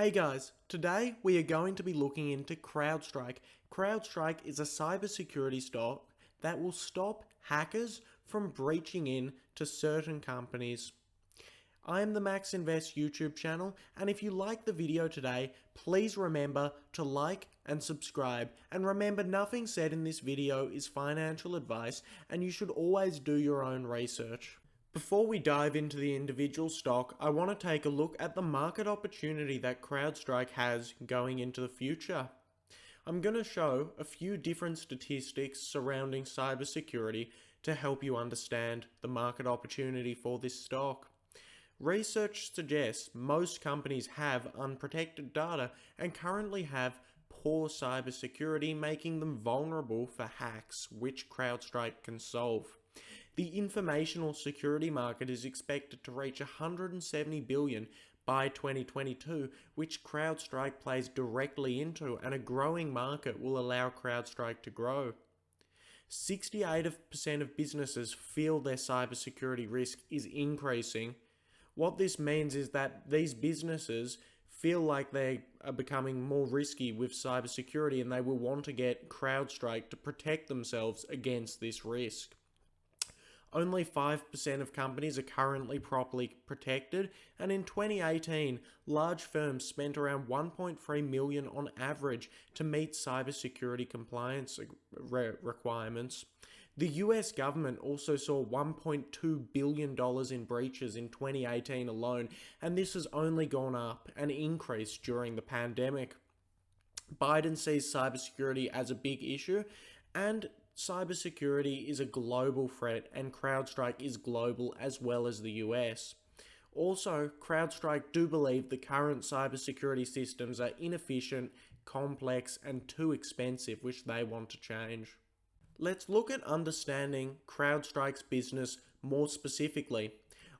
Hey guys, today we are going to be looking into CrowdStrike. CrowdStrike is a cybersecurity stock that will stop hackers from breaching in to certain companies. I am the Max Invest YouTube channel, and if you like the video today, please remember to like and subscribe. And remember, nothing said in this video is financial advice, and you should always do your own research. Before we dive into the individual stock, I want to take a look at the market opportunity that CrowdStrike has going into the future. I'm going to show a few different statistics surrounding cybersecurity to help you understand the market opportunity for this stock. Research suggests most companies have unprotected data and currently have poor cybersecurity, making them vulnerable for hacks, which CrowdStrike can solve. The informational security market is expected to reach $170 billion by 2022, which CrowdStrike plays directly into, and a growing market will allow CrowdStrike to grow. 68% of businesses feel their cybersecurity risk is increasing. What this means is that these businesses feel like they are becoming more risky with cybersecurity, and they will want to get CrowdStrike to protect themselves against this risk. Only 5% of companies are currently properly protected, and in 2018, large firms spent around $1.3 million on average to meet cybersecurity compliance requirements. The US government also saw $1.2 billion in breaches in 2018 alone, and this has only gone up and increased during the pandemic. Biden sees cybersecurity as a big issue, and cybersecurity is a global threat, and CrowdStrike is global as well as the US. Also, CrowdStrike do believe the current cybersecurity systems are inefficient, complex, and too expensive, which they want to change. Let's look at understanding CrowdStrike's business more specifically.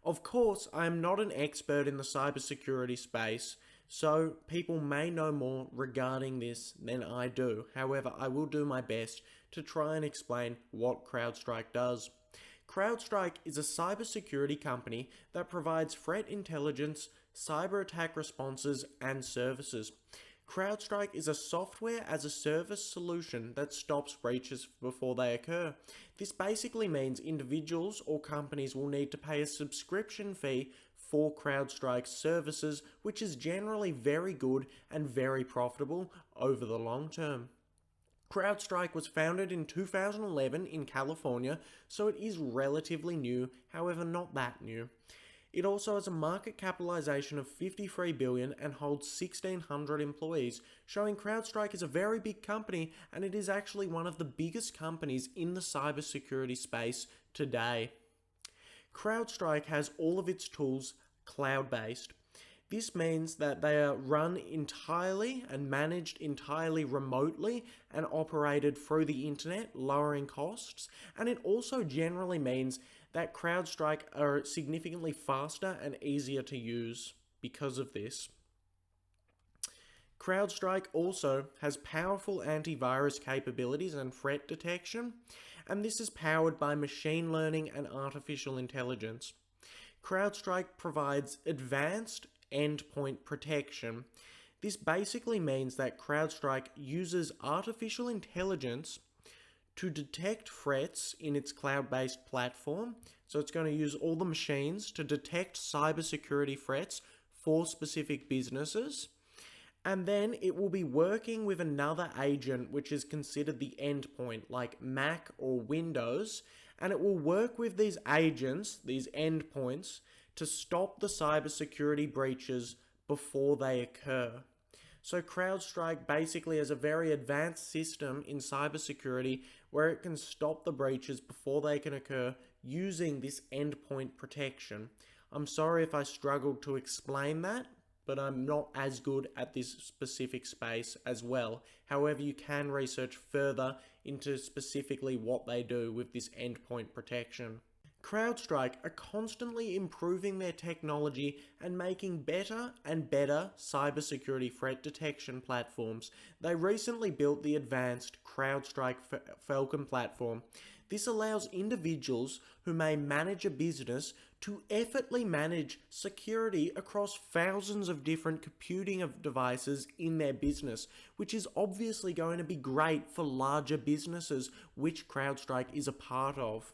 Of course, I am not an expert in the cybersecurity space, so people may know more regarding this than I do. However, I will do my best to try and explain what CrowdStrike does. CrowdStrike is a cybersecurity company that provides threat intelligence, cyber attack responses, and services. CrowdStrike is a software-as-a-service solution that stops breaches before they occur. This basically means individuals or companies will need to pay a subscription fee for CrowdStrike's services, which is generally very good and very profitable over the long term. CrowdStrike was founded in 2011 in California, so it is relatively new, however not that new. It also has a market capitalization of $53 billion and holds 1,600 employees, showing CrowdStrike is a very big company, and it is actually one of the biggest companies in the cybersecurity space today. CrowdStrike has all of its tools cloud-based. This means that they are run entirely and managed entirely remotely and operated through the internet, lowering costs. And it also generally means that CrowdStrike are significantly faster and easier to use because of this. CrowdStrike also has powerful antivirus capabilities and threat detection, and this is powered by machine learning and artificial intelligence. CrowdStrike provides advanced endpoint protection. This basically means that CrowdStrike uses artificial intelligence to detect threats in its cloud-based platform. So it's going to use all the machines to detect cybersecurity threats for specific businesses. And then it will be working with another agent, which is considered the endpoint, like Mac or Windows, and it will work with these agents, these endpoints, to stop the cybersecurity breaches before they occur. So CrowdStrike basically has a very advanced system in cybersecurity where it can stop the breaches before they can occur using this endpoint protection. I'm sorry if I struggled to explain that, but I'm not as good at this specific space as well. However, you can research further into specifically what they do with this endpoint protection. CrowdStrike are constantly improving their technology and making better and better cybersecurity threat detection platforms. They recently built the advanced CrowdStrike Falcon platform. This allows individuals who may manage a business to effortlessly manage security across thousands of different computing of devices in their business, which is obviously going to be great for larger businesses, which CrowdStrike is a part of.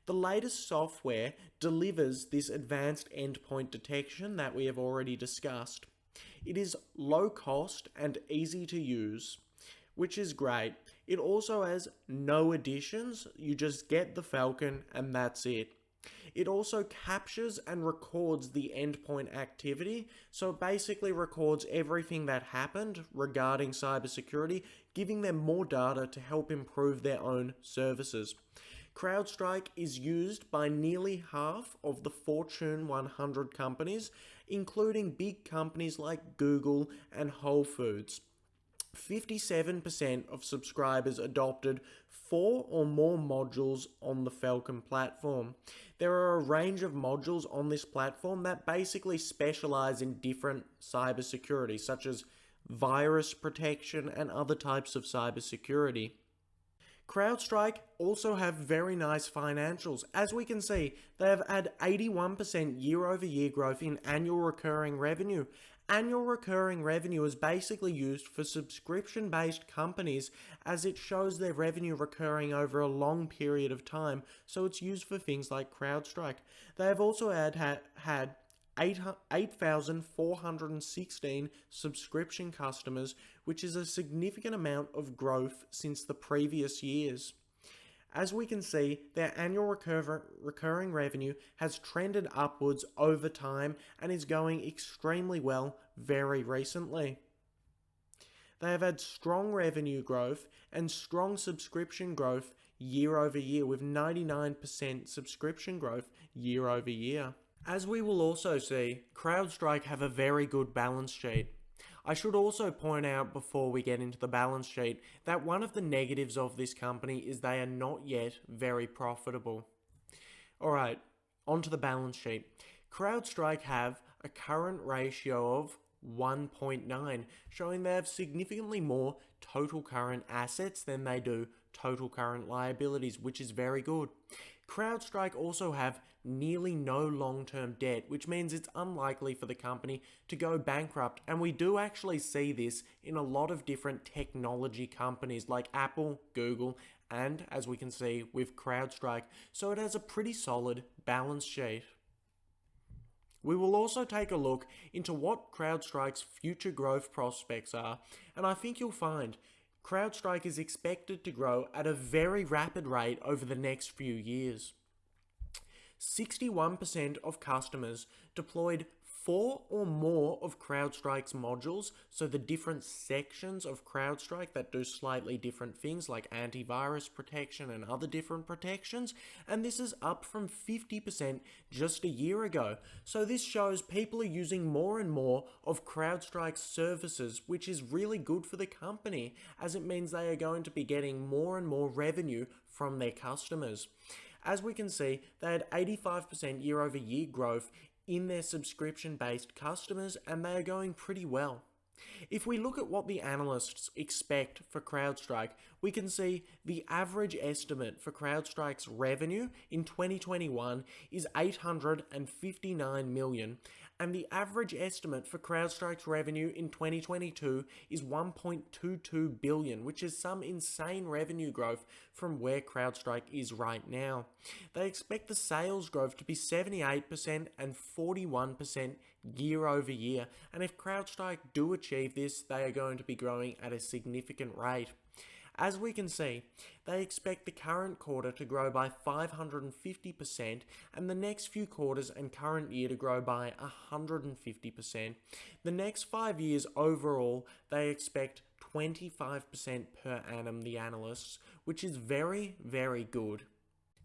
The latest software delivers this advanced endpoint detection that we have already discussed. It is low cost and easy to use, which is great. It also has no additions. You just get the Falcon and that's it. It also captures and records the endpoint activity, so it basically records everything that happened regarding cybersecurity, giving them more data to help improve their own services. CrowdStrike is used by nearly half of the Fortune 100 companies, including big companies like Google and Whole Foods. 57% of subscribers adopted 4 or more modules on the Falcon platform. There are a range of modules on this platform that basically specialize in different cybersecurity, such as virus protection and other types of cybersecurity. CrowdStrike also have very nice financials. As we can see, they have had 81% year-over-year growth in annual recurring revenue. Annual recurring revenue is basically used for subscription-based companies as it shows their revenue recurring over a long period of time, so it's used for things like CrowdStrike. They have also had 8,416 subscription customers, which is a significant amount of growth since the previous years. As we can see, their annual recurring revenue has trended upwards over time and is going extremely well very recently. They have had strong revenue growth and strong subscription growth year over year, with 99% subscription growth year over year. As we will also see, CrowdStrike have a very good balance sheet. I should also point out before we get into the balance sheet that one of the negatives of this company is they are not yet very profitable. Alright, onto the balance sheet. CrowdStrike have a current ratio of 1.9, showing they have significantly more total current assets than they do total current liabilities, which is very good. CrowdStrike also have nearly no long-term debt, which means it's unlikely for the company to go bankrupt, and we do actually see this in a lot of different technology companies like Apple, Google, and as we can see with CrowdStrike, so it has a pretty solid balance sheet. We will also take a look into what CrowdStrike's future growth prospects are, and I think you'll find CrowdStrike is expected to grow at a very rapid rate over the next few years. 61% of customers deployed 4 or more of CrowdStrike's modules, so the different sections of CrowdStrike that do slightly different things like antivirus protection and other different protections, and this is up from 50% just a year ago. So this shows people are using more and more of CrowdStrike's services, which is really good for the company, as it means they are going to be getting more and more revenue from their customers. As we can see, they had 85% year-over-year growth in their subscription-based customers, and they are going pretty well. If we look at what the analysts expect for CrowdStrike, we can see the average estimate for CrowdStrike's revenue in 2021 is $859 million, and the average estimate for CrowdStrike's revenue in 2022 is $1.22 billion, which is some insane revenue growth from where CrowdStrike is right now. They expect the sales growth to be 78% and 41% year over year, and if CrowdStrike do achieve this, they are going to be growing at a significant rate. As we can see, they expect the current quarter to grow by 550% and the next few quarters and current year to grow by 150%. The next 5 years overall, they expect 25% per annum, the analysts, which is very, very good.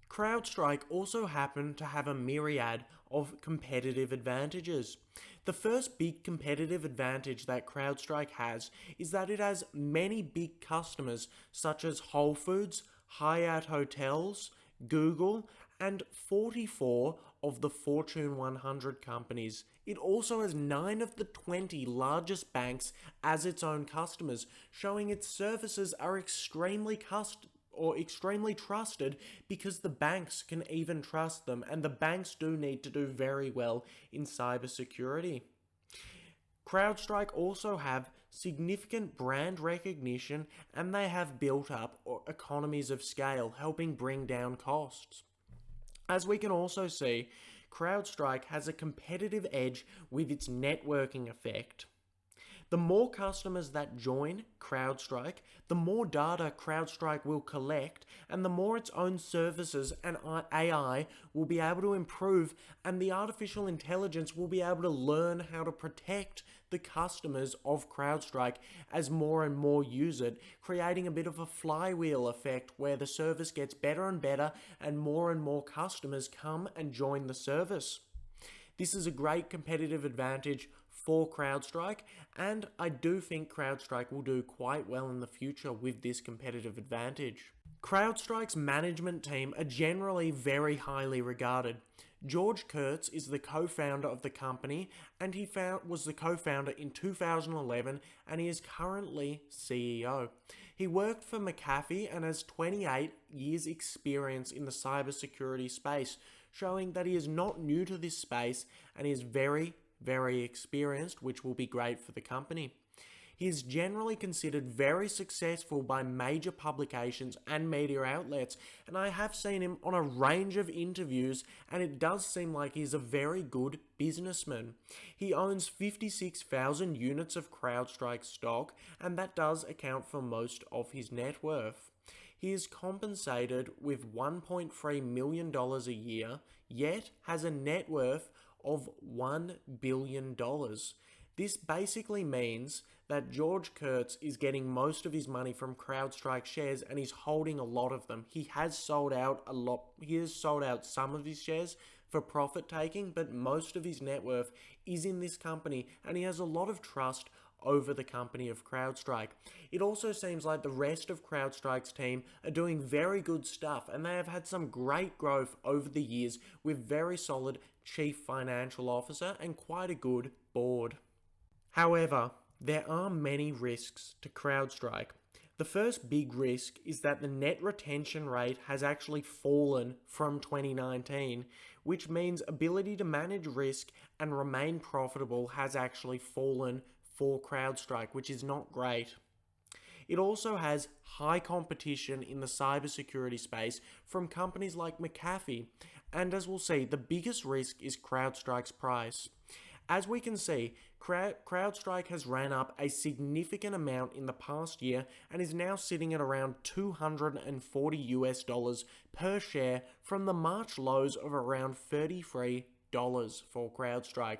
CrowdStrike also happen to have a myriad of competitive advantages. The first big competitive advantage that CrowdStrike has is that it has many big customers such as Whole Foods, Hyatt Hotels, Google, and 44 of the Fortune 100 companies. It also has 9 of the 20 largest banks as its own customers, showing its services are extremely or extremely trusted because the banks can even trust them, and the banks do need to do very well in cybersecurity. CrowdStrike also have significant brand recognition, and they have built up economies of scale, helping bring down costs. As we can also see, CrowdStrike has a competitive edge with its networking effect. The more customers that join CrowdStrike, the more data CrowdStrike will collect, and the more its own services and AI will be able to improve, and the artificial intelligence will be able to learn how to protect the customers of CrowdStrike as more and more use it, creating a bit of a flywheel effect where the service gets better and more customers come and join the service. This is a great competitive advantage for CrowdStrike, and I do think CrowdStrike will do quite well in the future with this competitive advantage. CrowdStrike's management team are generally very highly regarded. George Kurtz is the co-founder of the company, and he was the co-founder in 2011, and he is currently CEO. He worked for McAfee and has 28 years experience in the cybersecurity space, showing that he is not new to this space and is very experienced, which will be great for the company. He is generally considered very successful by major publications and media outlets, and I have seen him on a range of interviews, and it does seem like he's a very good businessman. He owns 56,000 units of CrowdStrike stock, and that does account for most of his net worth. He is compensated with $1.3 million a year, yet has a net worth of $1 billion. This basically means that George Kurtz is getting most of his money from CrowdStrike shares, and he's holding a lot of them. He has sold out a lot. He has sold out some of his shares for profit taking, but most of his net worth is in this company, and he has a lot of trust over the company of CrowdStrike. It also seems like the rest of CrowdStrike's team are doing very good stuff, and they have had some great growth over the years with very solid chief financial officer and quite a good board. However, there are many risks to CrowdStrike. The first big risk is that the net retention rate has actually fallen from 2019, which means ability to manage risk and remain profitable has actually fallen for CrowdStrike, which is not great. It also has high competition in the cybersecurity space from companies like McAfee, and as we'll see, the biggest risk is CrowdStrike's price. As we can see, CrowdStrike has ran up a significant amount in the past year and is now sitting at around $240 per share from the March lows of around $33 for CrowdStrike.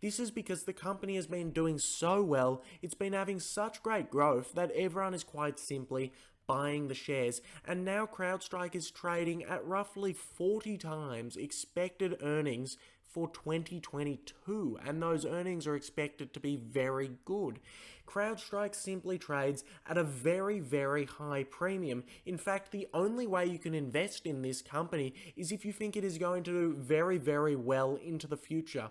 This is because the company has been doing so well, it's been having such great growth that everyone is quite simply buying the shares, and now CrowdStrike is trading at roughly 40 times expected earnings for 2022, and those earnings are expected to be very good. CrowdStrike simply trades at a very high premium. In fact, the only way you can invest in this company is if you think it is going to do very well into the future.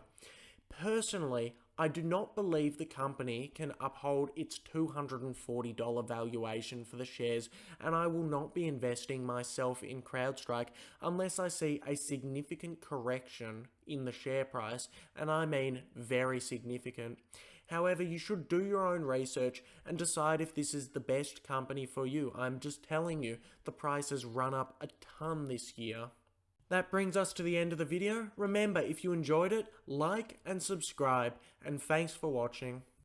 Personally, I do not believe the company can uphold its $240 valuation for the shares, and I will not be investing myself in CrowdStrike unless I see a significant correction in the share price, and I mean very significant. However, you should do your own research and decide if this is the best company for you. I'm just telling you, the price has run up a ton this year. That brings us to the end of the video. Remember, if you enjoyed it, like and subscribe, and thanks for watching.